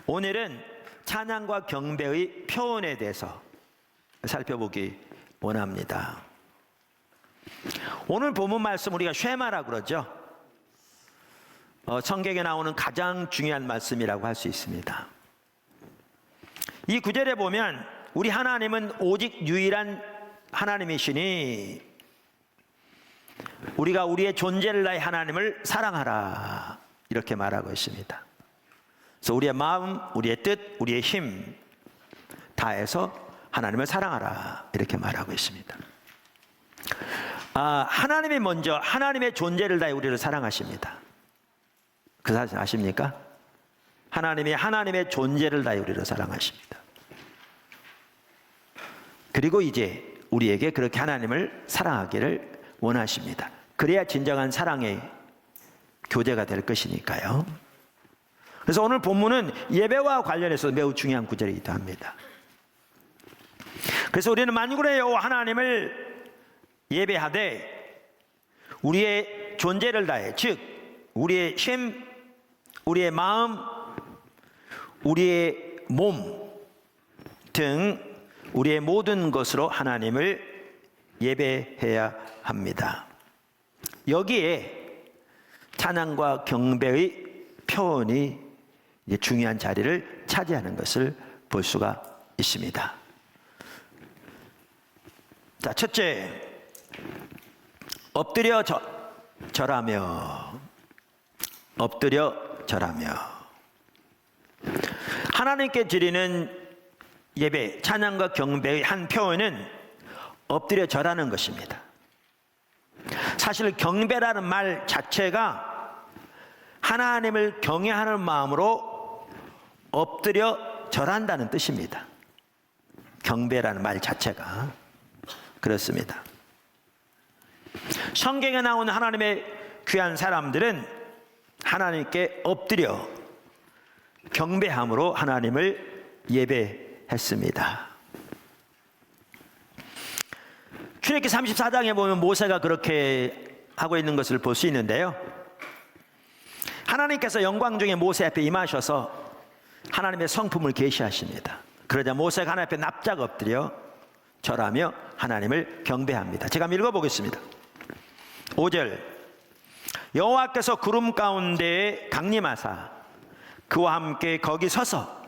오늘은 찬양과 경배의 표현에 대해서 살펴보기 원합니다. 오늘 본문 말씀 우리가 쉐마라고 그러죠. 성경에 나오는 가장 중요한 말씀이라고 할 수 있습니다. 이 구절에 보면 우리 하나님은 오직 유일한 하나님이시니 우리가 우리의 존재를 다해 하나님을 사랑하라 이렇게 말하고 있습니다. 그래서 우리의 마음, 우리의 뜻, 우리의 힘 다해서 하나님을 사랑하라 이렇게 말하고 있습니다. 하나님이 먼저 하나님의 존재를 다해 우리를 사랑하십니다. 그 사실 아십니까? 하나님이 하나님의 존재를 다해 우리를 사랑하십니다. 그리고 이제 우리에게 그렇게 하나님을 사랑하기를 원하십니다. 그래야 진정한 사랑의 교제가 될 것이니까요. 그래서 오늘 본문은 예배와 관련해서 매우 중요한 구절이기도 합니다. 그래서 우리는 만군의 여호와 하나님을 예배하되 우리의 존재를 다해, 즉 우리의 힘, 우리의 마음, 우리의 몸 등 우리의 모든 것으로 하나님을 예배해야 합니다. 여기에 찬양과 경배의 표현이 이제 중요한 자리를 차지하는 것을 볼 수가 있습니다. 자, 첫째, 엎드려 절하며. 엎드려 절하며. 하나님께 드리는 예배, 찬양과 경배의 한 표현은 엎드려 절하는 것입니다. 사실 경배라는 말 자체가 하나님을 경외하는 마음으로 엎드려 절한다는 뜻입니다. 경배라는 말 자체가 그렇습니다. 성경에 나오는 하나님의 귀한 사람들은 하나님께 엎드려 경배함으로 하나님을 예배했습니다. 출애굽기 34장에 보면 모세가 그렇게 하고 있는 것을 볼 수 있는데요. 하나님께서 영광 중에 모세 앞에 임하셔서 하나님의 성품을 계시하십니다. 그러자 모세가 하나님 앞에 납작 엎드려 절하며 하나님을 경배합니다. 제가 한번 읽어보겠습니다. 5절, 여호와께서 구름 가운데에 강림하사 그와 함께 거기 서서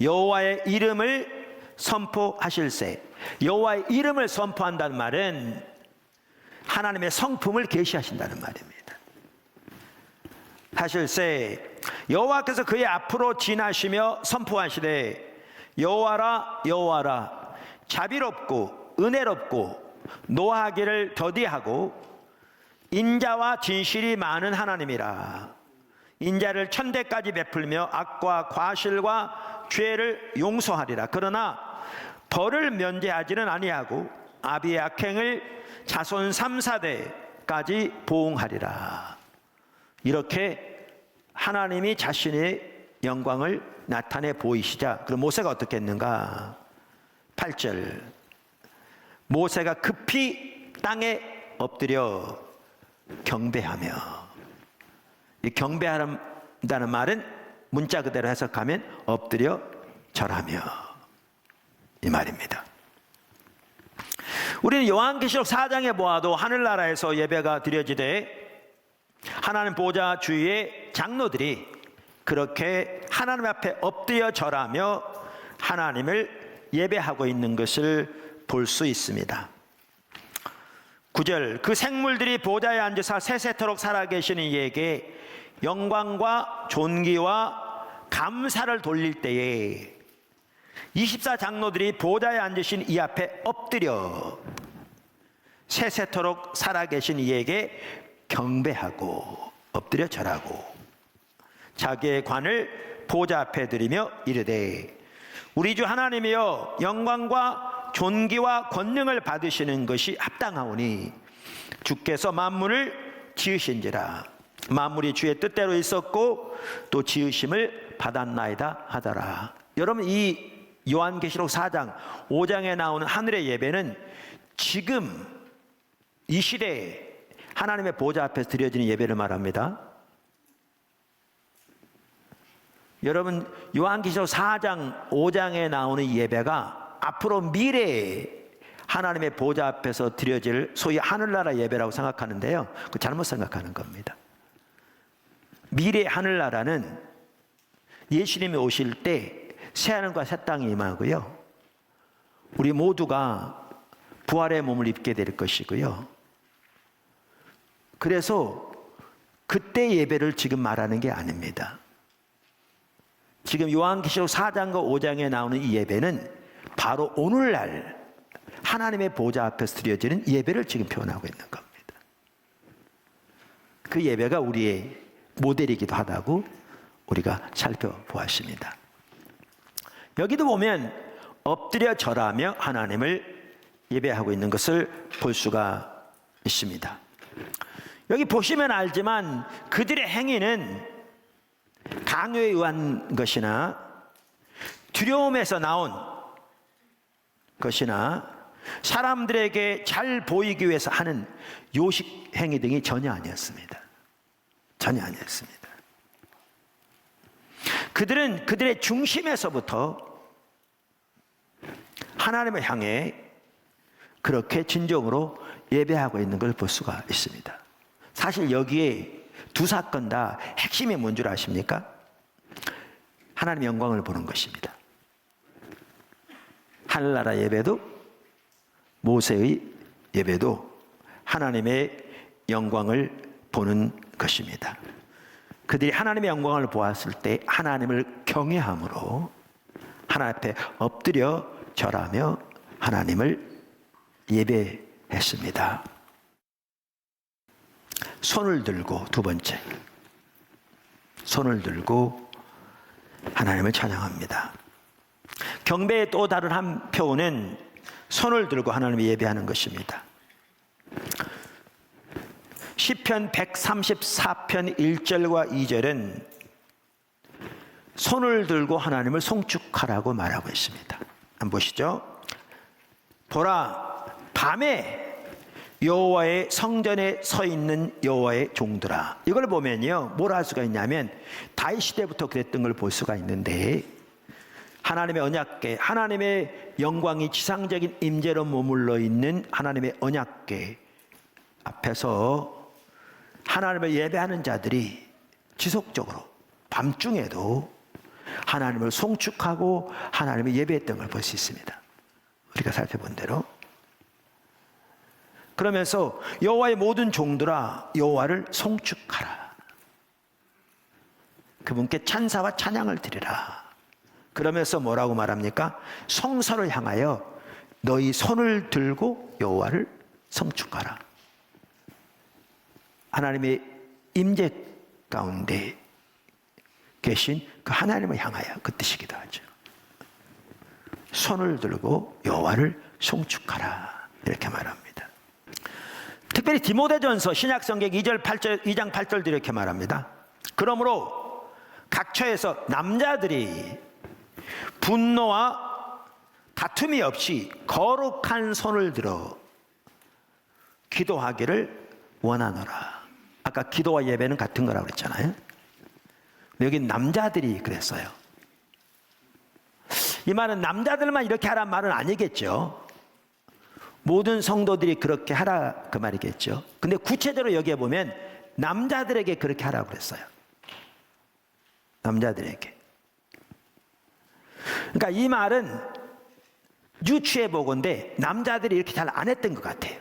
여호와의 이름을 선포하실세. 여호와의 이름을 선포한다는 말은 하나님의 성품을 계시하신다는 말입니다. 하실세, 여호와께서 그의 앞으로 지나시며 선포하시되 여호와라 여호와라 자비롭고 은혜롭고 노하기를 더디하고 인자와 진실이 많은 하나님이라. 인자를 천대까지 베풀며 악과 과실과 죄를 용서하리라. 그러나 벌을 면제하지는 아니하고 아비의 악행을 자손 3, 4대까지 보응하리라. 이렇게 하나님이 자신의 영광을 나타내 보이시자 그럼 모세가 어떻게 했는가? 8절, 모세가 급히 땅에 엎드려 경배하며. 이 경배한다는 말은 문자 그대로 해석하면 엎드려 절하며 이 말입니다. 우리는 요한계시록 4장에 보아도 하늘나라에서 예배가 드려지되 하나님 보좌 주위의 장로들이 그렇게 하나님 앞에 엎드려 절하며 하나님을 예배하고 있는 것을 볼 수 있습니다. 9절, 그 생물들이 보좌에 앉으사 세세토록 살아계신 이에게 영광과 존귀와 감사를 돌릴 때에 24장로들이 보좌에 앉으신 이 앞에 엎드려 세세토록 살아계신 이에게 경배하고 엎드려 절하고 자기의 관을 보좌 앞에 드리며 이르되 우리 주 하나님이여 영광과 존귀와 권능을 받으시는 것이 합당하오니 주께서 만물을 지으신지라. 만물이 주의 뜻대로 있었고 또 지으심을 받았나이다 하더라. 여러분, 이 요한계시록 4장 5장에 나오는 하늘의 예배는 지금 이 시대에 하나님의 보좌 앞에서 드려지는 예배를 말합니다. 여러분 요한계시록 4장 5장에 나오는 예배가 앞으로 미래에 하나님의 보좌 앞에서 드려질 소위 하늘나라 예배라고 생각하는데요, 그 잘못 생각하는 겁니다. 미래 하늘나라는 예수님이 오실 때 새하늘과 새 땅이 임하고요, 우리 모두가 부활의 몸을 입게 될 것이고요. 그래서 그때 예배를 지금 말하는 게 아닙니다. 지금 요한계시록 4장과 5장에 나오는 이 예배는 바로 오늘날 하나님의 보좌 앞에서 드려지는 예배를 지금 표현하고 있는 겁니다. 그 예배가 우리의 모델이기도 하다고 우리가 살펴보았습니다. 여기도 보면 엎드려 절하며 하나님을 예배하고 있는 것을 볼 수가 있습니다. 여기 보시면 알지만 그들의 행위는 강요에 의한 것이나 두려움에서 나온 것이나 사람들에게 잘 보이기 위해서 하는 요식 행위 등이 전혀 아니었습니다. 전혀 아니었습니다. 그들은 그들의 중심에서부터 하나님을 향해 그렇게 진정으로 예배하고 있는 걸 볼 수가 있습니다. 사실 여기에 두 사건 다 핵심이 뭔 줄 아십니까? 하나님의 영광을 보는 것입니다. 하늘나라 예배도 모세의 예배도 하나님의 영광을 보는 것입니다. 그들이 하나님의 영광을 보았을 때 하나님을 경외함으로 하나님 앞에 엎드려 절하며 하나님을 예배했습니다. 손을 들고, 두 번째, 손을 들고 하나님을 찬양합니다. 경배의 또 다른 한 표현은 손을 들고 하나님을 예배하는 것입니다. 시편 134편 1절과 2절은 손을 들고 하나님을 송축하라고 말하고 있습니다. 한번 보시죠. 보라, 밤에 여호와의 성전에 서 있는 여호와의 종들아. 이걸 보면요, 뭘 할 수가 있냐면 다윗 시대부터 그랬던 걸 볼 수가 있는데, 하나님의 언약궤, 하나님의 영광이 지상적인 임재로 머물러 있는 하나님의 언약궤 앞에서 하나님을 예배하는 자들이 지속적으로 밤중에도 하나님을 송축하고 하나님을 예배했던 걸 볼 수 있습니다. 우리가 살펴본 대로. 그러면서 여호와의 모든 종들아 여호와를 송축하라. 그분께 찬사와 찬양을 드리라. 그러면서 뭐라고 말합니까? 성소를 향하여 너희 손을 들고 여호와를 송축하라. 하나님의 임재 가운데 계신 그 하나님을 향하여 그 뜻이기도 하죠. 손을 들고 여호와를 송축하라, 이렇게 말합니다. 특별히 디모데전서 신약성경 2장 8절도 이렇게 말합니다. 그러므로 각 처에서 남자들이 분노와 다툼이 없이 거룩한 손을 들어 기도하기를 원하노라. 아까 기도와 예배는 같은 거라고 그랬잖아요. 여기 남자들이 그랬어요. 이 말은 남자들만 이렇게 하란 말은 아니겠죠. 모든 성도들이 그렇게 하라, 그 말이겠죠. 근데 구체적으로 여기에 보면 남자들에게 그렇게 하라고 그랬어요. 남자들에게. 그러니까 이 말은 유추해 보건대 남자들이 이렇게 잘 안 했던 것 같아요.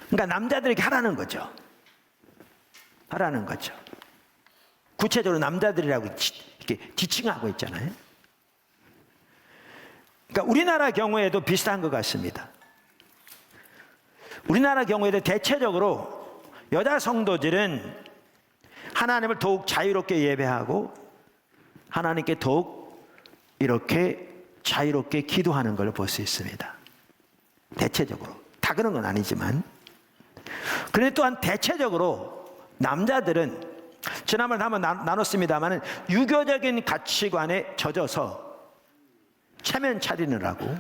그러니까 남자들에게 하라는 거죠. 하라는 거죠. 구체적으로 남자들이라고 이렇게 지칭하고 있잖아요. 그러니까 우리나라 경우에도 비슷한 것 같습니다. 우리나라 경우에도 대체적으로 여자 성도들은 하나님을 더욱 자유롭게 예배하고 하나님께 더욱 이렇게 자유롭게 기도하는 걸 볼 수 있습니다. 대체적으로. 다 그런 건 아니지만. 그런데 또한 대체적으로 남자들은 지난번에 한번 나눴습니다만 유교적인 가치관에 젖어서 체면 차리느라고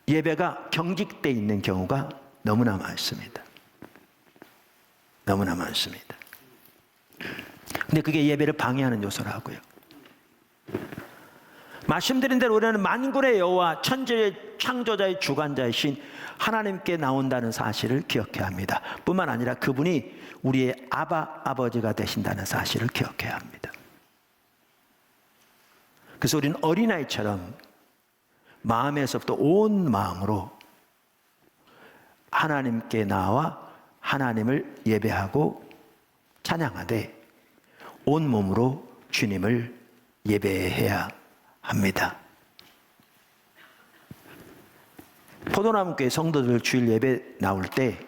예배가 경직되어 있는 경우가 너무나 많습니다. 너무나 많습니다. 근데 그게 예배를 방해하는 요소라고요. 말씀드린 대로 우리는 만군의 여호와 천지의 창조자의 주관자이신 하나님께 나온다는 사실을 기억해야 합니다. 뿐만 아니라 그분이 우리의 아버지가 되신다는 사실을 기억해야 합니다. 그래서 우리는 어린아이처럼 마음에서부터 온 마음으로 하나님께 나와 하나님을 예배하고 찬양하되 온 몸으로 주님을 예배해야 합니다. 포도나무교회 성도들 주일 예배 나올 때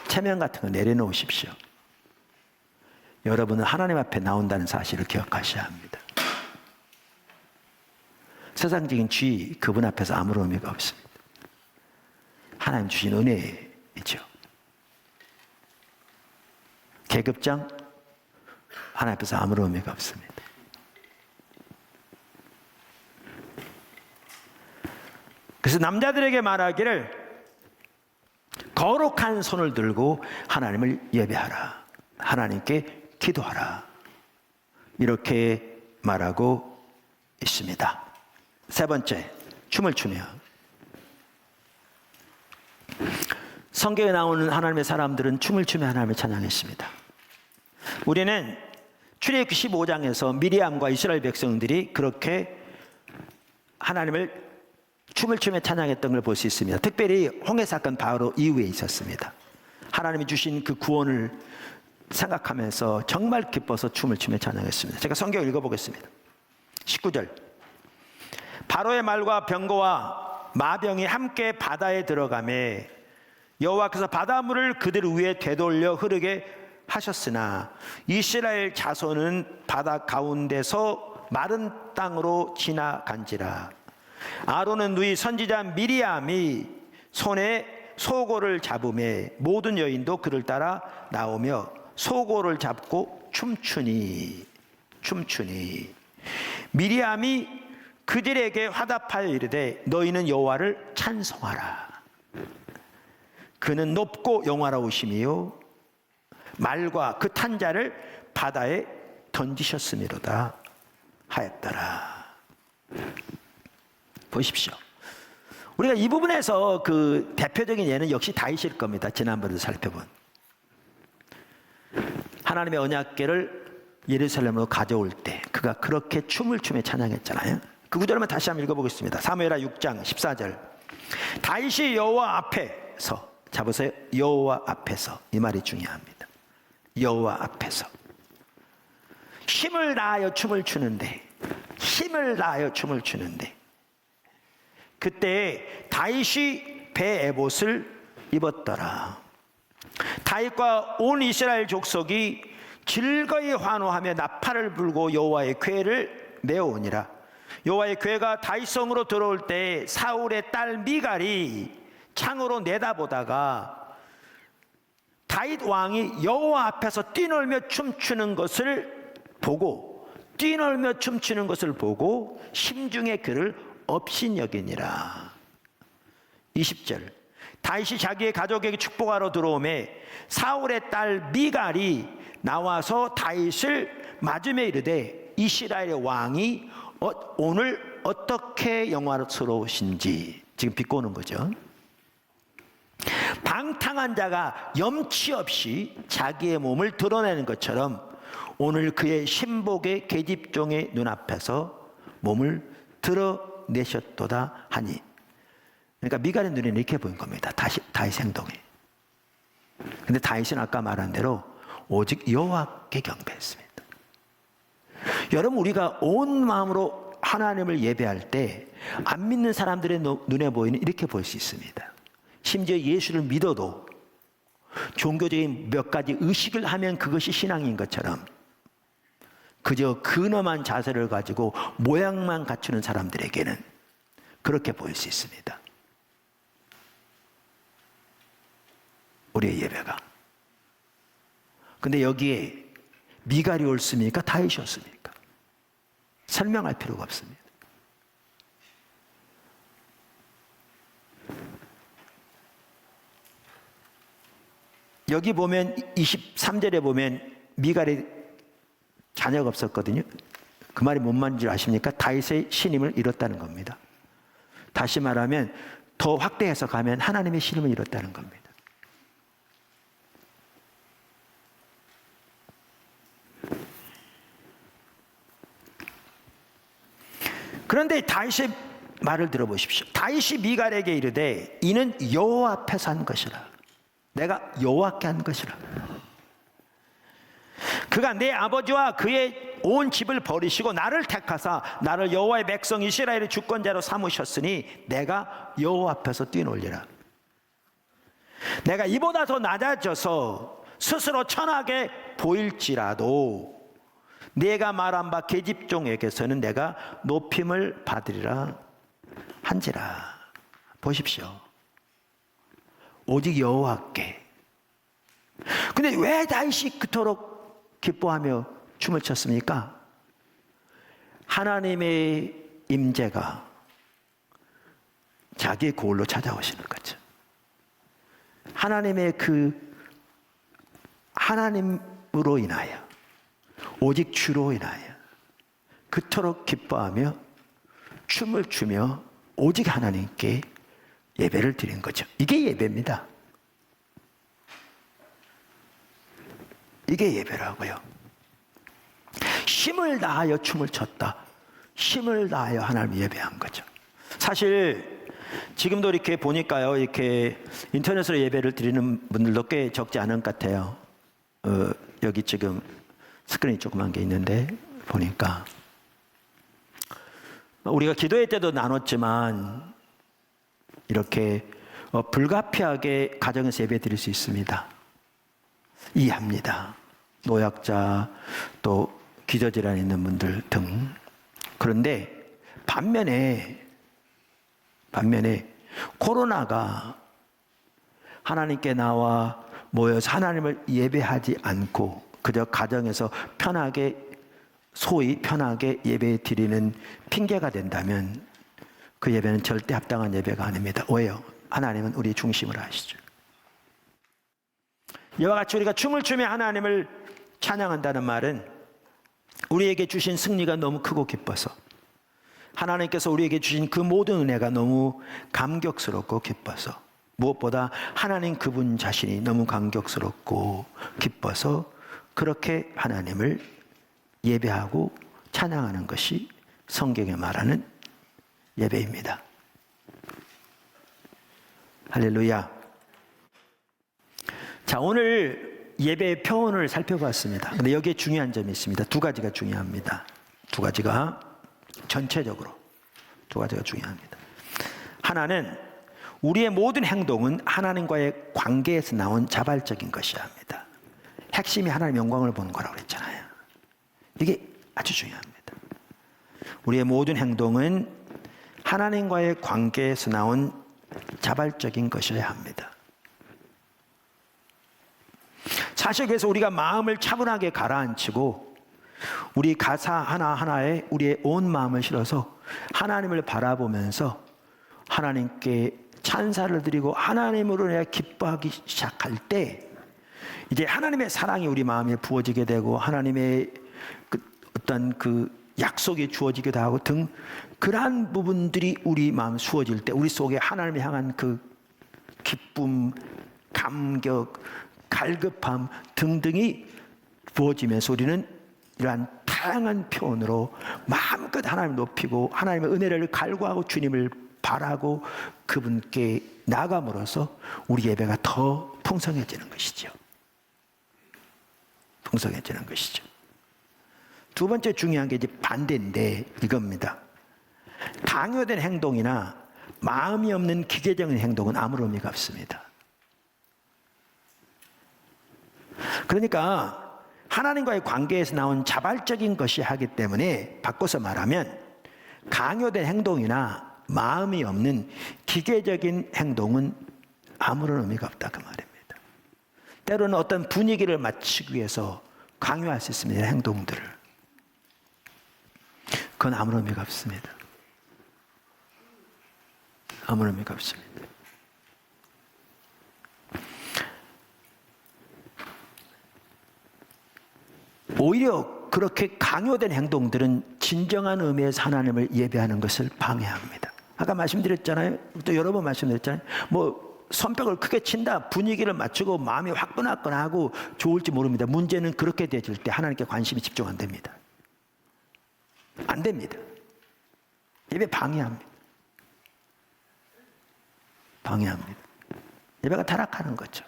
체면 같은 거 내려놓으십시오. 여러분은 하나님 앞에 나온다는 사실을 기억하셔야 합니다. 세상적인 지위 그분 앞에서 아무런 의미가 없습니다. 하나님 주신 은혜이죠. 계급장 하나님 앞에서 아무런 의미가 없습니다. 그래서 남자들에게 말하기를 거룩한 손을 들고 하나님을 예배하라. 하나님께 기도하라. 이렇게 말하고 있습니다. 세 번째, 춤을 추며. 성경에 나오는 하나님의 사람들은 춤을 추며 하나님을 찬양했습니다. 우리는 출애굽기 15장에서 미리암과 이스라엘 백성들이 그렇게 하나님을 춤을 추며 찬양했던 걸 볼 수 있습니다. 특별히 홍해 사건 바로 이후에 있었습니다. 하나님이 주신 그 구원을 생각하면서 정말 기뻐서 춤을 추며 찬양했습니다. 제가 성경 읽어보겠습니다. 19절. 바로의 말과 병거와 마병이 함께 바다에 들어가매 여호와께서 바닷물을 그들 위에 되돌려 흐르게 하셨으나 이스라엘 자손은 바다 가운데서 마른 땅으로 지나간지라. 아론은 누이 선지자 미리암이 손에 소고를 잡으매 모든 여인도 그를 따라 나오며 소고를 잡고 춤추니 미리암이 그들에게 화답하여 이르되 너희는 여호와를 찬송하라. 그는 높고 영화로우심이요 말과 그 탄 자를 바다에 던지셨음이로다 하였더라. 보십시오. 우리가 이 부분에서 그 대표적인 예는 역시 다윗일 겁니다. 지난번에 살펴본 하나님의 언약궤를 예루살렘으로 가져올 때 그가 그렇게 춤을 추며 찬양했잖아요. 그 구절만 다시 한번 읽어보겠습니다. 사무엘하 6장 14절. 다윗이 여호와 앞에서, 잡으세요. 여호와 앞에서. 이 말이 중요합니다. 여호와 앞에서 힘을 다하여 춤을 추는데 그때 다윗이 배 에봇을 입었더라. 다윗과 온 이스라엘 족속이 즐거이 환호하며 나팔을 불고 여호와의 궤를 메어오니라. 여호와의 궤가 다윗성으로 들어올 때 사울의 딸 미갈이 창으로 내다보다가 다윗 왕이 여호와 앞에서 뛰놀며 춤추는 것을 보고 심중에 그를 업신여기니라. 20절. 다윗이 자기의 가족에게 축복하러 들어오매 사울의 딸 미갈이 나와서 다윗을 맞으며 이르되 이스라엘의 왕이 오늘 어떻게 영화스러우신지. 지금 비꼬는 거죠. 방탕한 자가 염치 없이 자기의 몸을 드러내는 것처럼 오늘 그의 신복의 계집종의 눈앞에서 몸을 드러내셨도다 하니. 그러니까 미갈의 눈에는 이렇게 보인 겁니다. 다윗 행동이. 근데 다윗은 아까 말한 대로 오직 여호와께 경배했습니다. 여러분, 우리가 온 마음으로 하나님을 예배할 때 안 믿는 사람들의 눈에 보이는 이렇게 볼 수 있습니다. 심지어 예수를 믿어도 종교적인 몇 가지 의식을 하면 그것이 신앙인 것처럼 그저 근엄한 자세를 가지고 모양만 갖추는 사람들에게는 그렇게 보일 수 있습니다. 우리의 예배가. 근데 여기에 미갈이 옳습니까? 다윗이 옳습니까? 설명할 필요가 없습니다. 여기 보면 23절에 보면 미갈이 자녀가 없었거든요. 그 말이 뭔 말인지 아십니까? 다윗의 신임을 잃었다는 겁니다. 다시 말하면 더 확대해서 가면 하나님의 신임을 잃었다는 겁니다. 그런데 다윗의 말을 들어보십시오. 다윗이 미갈에게 이르되 이는 여호와 앞에서 한 것이라. 내가 여호와께 한 것이라. 그가 내 아버지와 그의 온 집을 버리시고 나를 택하사 나를 여호와의 백성 이스라엘의 주권자로 삼으셨으니 내가 여호와 앞에서 뛰놀리라. 내가 이보다 더 낮아져서 스스로 천하게 보일지라도 내가 말한 바 계집종에게서는 내가 높임을 받으리라 한지라. 보십시오. 오직 여호와께. 근데 왜 다윗이 그토록 기뻐하며 춤을 췄습니까? 하나님의 임재가 자기의 고을로 찾아오시는 거죠. 하나님의 하나님으로 인하여, 오직 주로 인하여 그토록 기뻐하며 춤을 추며 오직 하나님께 예배를 드린 거죠. 이게 예배입니다. 이게 예배라고요. 힘을 다하여 춤을 췄다. 힘을 다하여 하나님을 예배한 거죠. 사실 지금도 이렇게 보니까요, 이렇게 인터넷으로 예배를 드리는 분들도 꽤 적지 않은 것 같아요. 여기 지금 스크린이 조그만 게 있는데 보니까 우리가 기도회 때도 나눴지만 이렇게 불가피하게 가정에서 예배 드릴 수 있습니다. 이해합니다. 노약자 또 기저질환 있는 분들 등. 그런데 반면에 코로나가 하나님께 나와 모여서 하나님을 예배하지 않고 그저 가정에서 소위 편하게 예배 드리는 핑계가 된다면 그 예배는 절대 합당한 예배가 아닙니다. 왜요? 하나님은 우리의 중심으로 하시죠. 이와 같이 우리가 춤을 추며 하나님을 찬양한다는 말은 우리에게 주신 승리가 너무 크고 기뻐서, 하나님께서 우리에게 주신 그 모든 은혜가 너무 감격스럽고 기뻐서, 무엇보다 하나님 그분 자신이 너무 감격스럽고 기뻐서 그렇게 하나님을 예배하고 찬양하는 것이 성경에 말하는 예배입니다. 할렐루야. 자, 오늘 예배의 표현을 살펴봤습니다. 근데 여기에 중요한 점이 있습니다. 두 가지가 중요합니다. 두 가지가 전체적으로 두 가지가 중요합니다. 하나는 우리의 모든 행동은 하나님과의 관계에서 나온 자발적인 것이어야 합니다. 핵심이 하나님의 영광을 보는 거라고 그랬잖아요. 이게 아주 중요합니다. 우리의 모든 행동은 하나님과의 관계에서 나온 자발적인 것이어야 합니다. 사실 그래서 우리가 마음을 차분하게 가라앉히고 우리 가사 하나하나에 우리의 온 마음을 실어서 하나님을 바라보면서 하나님께 찬사를 드리고 하나님으로 내가 기뻐하기 시작할 때 이제 하나님의 사랑이 우리 마음에 부어지게 되고 하나님의 어떤 약속이 주어지기도 하고 등 그러한 부분들이 우리 마음 수어질 때 우리 속에 하나님을 향한 그 기쁨, 감격, 갈급함 등등이 부어지면서 우리는 이러한 다양한 표현으로 마음껏 하나님을 높이고 하나님의 은혜를 갈구하고 주님을 바라고 그분께 나아감으로써 우리 예배가 더 풍성해지는 것이죠. 풍성해지는 것이죠. 두 번째 중요한 게 이제 반대인데 이겁니다. 강요된 행동이나 마음이 없는 기계적인 행동은 아무런 의미가 없습니다. 그러니까 하나님과의 관계에서 나온 자발적인 것이 하기 때문에 바꿔서 말하면 강요된 행동이나 마음이 없는 기계적인 행동은 아무런 의미가 없다 그 말입니다. 때로는 어떤 분위기를 맞추기 위해서 강요할 수 있습니다. 행동들을. 그건 아무런 의미가 없습니다. 아무런 의미가 없습니다. 오히려 그렇게 강요된 행동들은 진정한 의미에서 하나님을 예배하는 것을 방해합니다. 아까 말씀드렸잖아요. 또 여러 번 말씀드렸잖아요. 뭐 손뼉을 크게 친다, 분위기를 맞추고 마음이 화끈화끈하고 좋을지 모릅니다. 문제는 그렇게 되질 때 하나님께 관심이 집중 안 됩니다. 안 됩니다. 예배 방해합니다. 방해합니다. 예배가 타락하는 거죠.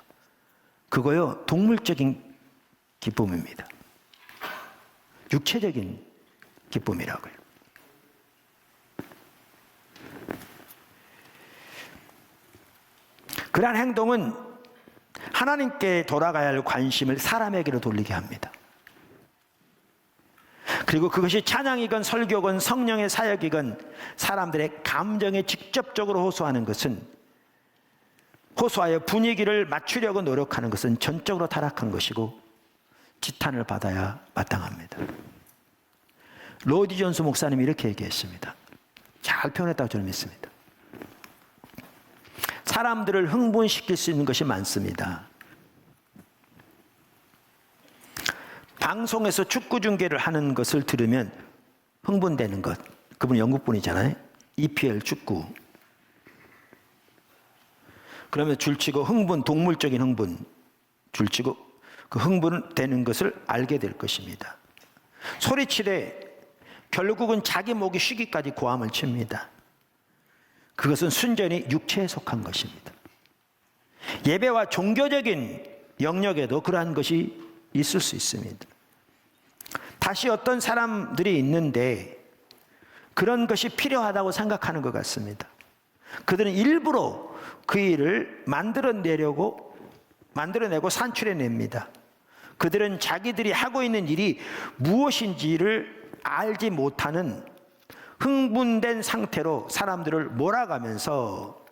그거요, 동물적인 기쁨입니다. 육체적인 기쁨이라고요. 그러한 행동은 하나님께 돌아가야 할 관심을 사람에게로 돌리게 합니다. 그리고 그것이 찬양이건 설교건 성령의 사역이건 사람들의 감정에 직접적으로 호소하는 것은, 호소하여 분위기를 맞추려고 노력하는 것은 전적으로 타락한 것이고 지탄을 받아야 마땅합니다. 로디 존스 목사님이 이렇게 얘기했습니다. 잘 표현했다고 저는 믿습니다. 사람들을 흥분시킬 수 있는 것이 많습니다. 방송에서 축구 중계를 하는 것을 들으면 흥분되는 것. 그분은 영국분이잖아요. EPL 축구. 그러면 줄치고 흥분, 동물적인 흥분, 줄치고 그 흥분되는 것을 알게 될 것입니다. 소리치되 결국은 자기 목이 쉬기까지 고함을 칩니다. 그것은 순전히 육체에 속한 것입니다. 예배와 종교적인 영역에도 그러한 것이 있을 수 있습니다. 다시 어떤 사람들이 있는데 그런 것이 필요하다고 생각하는 것 같습니다. 그들은 일부러 그 일을 만들어내고 산출해냅니다. 그들은 자기들이 하고 있는 일이 무엇인지를 알지 못하는 흥분된 상태로 사람들을 몰아가면서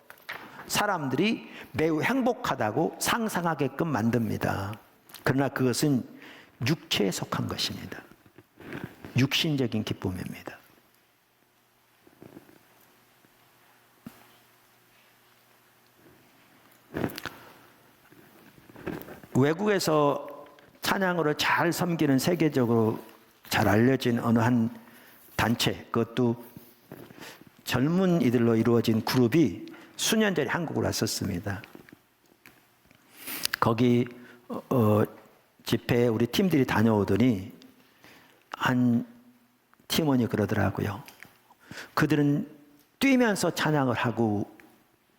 사람들이 매우 행복하다고 상상하게끔 만듭니다. 그러나 그것은 육체에 속한 것입니다. 육신적인 기쁨입니다. 외국에서 찬양으로 잘 섬기는, 세계적으로 잘 알려진 어느 한 단체, 그것도 젊은이들로 이루어진 그룹이 수년 전에 한국으로 왔었습니다. 거기 집회에 우리 팀들이 다녀오더니 한 팀원이 그러더라고요. 그들은 뛰면서 찬양을 하고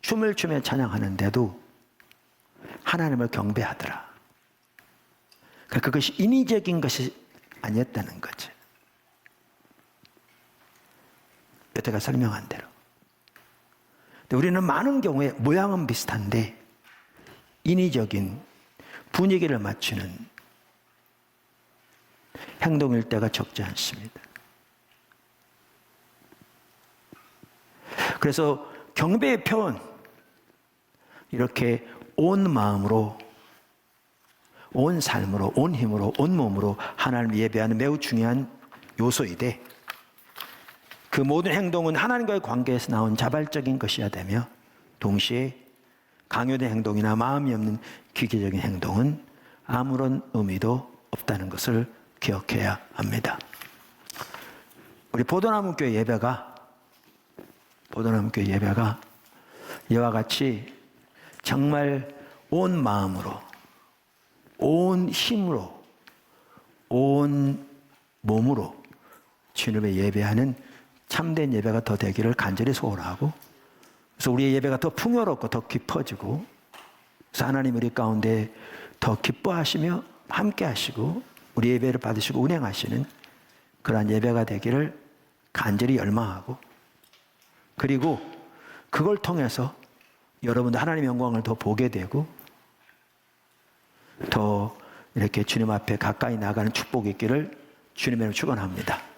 춤을 추며 찬양하는데도 하나님을 경배하더라. 그러니까 그것이 인위적인 것이 아니었다는 거죠. 여태가 설명한 대로. 근데 우리는 많은 경우에 모양은 비슷한데 인위적인 분위기를 맞추는 행동일 때가 적지 않습니다. 그래서 경배의 표현, 이렇게 온 마음으로, 온 삶으로, 온 힘으로, 온 몸으로 하나님을 예배하는 매우 중요한 요소이되, 그 모든 행동은 하나님과의 관계에서 나온 자발적인 것이어야 되며, 동시에 강요된 행동이나 마음이 없는 기계적인 행동은 아무런 의미도 없다는 것을 기억해야 합니다. 우리 보도나무교회 예배가 이와 같이 정말 온 마음으로, 온 힘으로, 온 몸으로 주님의 예배하는 참된 예배가 더 되기를 간절히 소원하고, 그래서 우리의 예배가 더 풍요롭고 더 깊어지고, 그래서 하나님 우리 가운데 더 기뻐하시며 함께 하시고 우리 예배를 받으시고 운행하시는 그러한 예배가 되기를 간절히 열망하고, 그리고 그걸 통해서 여러분도 하나님의 영광을 더 보게 되고 더 이렇게 주님 앞에 가까이 나가는 축복이 있기를 주님의 이름으로 축원합니다.